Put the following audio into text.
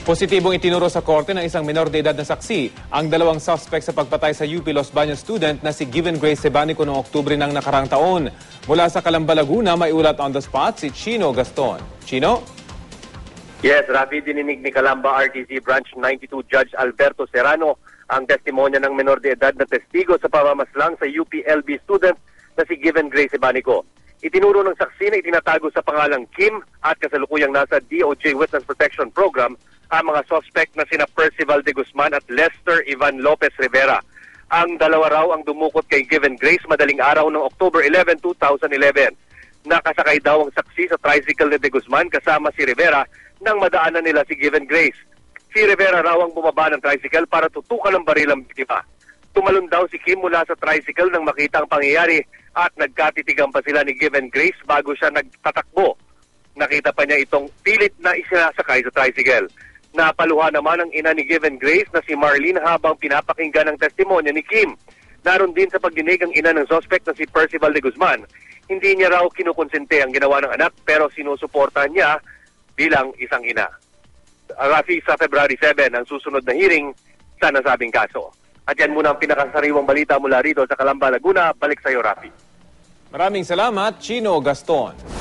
Positibong itinuro sa korte ng isang menor de edad na saksi ang dalawang suspect sa pagpatay sa UP Los Baños student na si Given Grace Sebanico noong Oktubre ng nakarang taon. Mula sa Calamba, Laguna, may ulat on the spot si Chino Gaston. Chino? Yes, Rafi, dininig ni Calamba RTC Branch 92 Judge Alberto Serrano ang testimonya ng menor de edad na testigo sa pamamaslang sa UPLB student na si Given Grace Sebanico. Itinuro ng saksi na itinatago sa pangalang Kim at kasalukuyang nasa DOJ Witness Protection Program ang mga suspect na sina Percival de Guzman at Lester Ivan Lopez Rivera. Ang dalawa raw ang dumukot kay Given Grace madaling araw ng October 11, 2011. Nakasakay daw ang saksi sa tricycle ni de Guzman kasama si Rivera nang madaanan nila si Given Grace. Si Rivera raw ang bumaba ng tricycle para tutukan ng baril ang biktima. Tumalon daw si Kim mula sa tricycle nang makita ang pangyayari at nagkatitigan pa sila ni Given Grace bago siya nagtatakbo. Nakita pa niya itong pilit na isinasakay sa tricycle. Napaluha naman ang ina ni Given Grace na si Marlene habang pinapakinggan ang testimonya ni Kim. Naroon din sa pagdinig ang ina ng suspect na si Percival de Guzman. Hindi niya raw kinukonsente ang ginawa ng anak pero sinusuportahan niya bilang isang ina. Rafi, sa February 7 ang susunod na hearing sa nasabing kaso. At yan muna ang pinakasariwang balita mula rito sa Calamba, Laguna. Balik sa iyo, Rafi. Maraming salamat, Chino Gaston.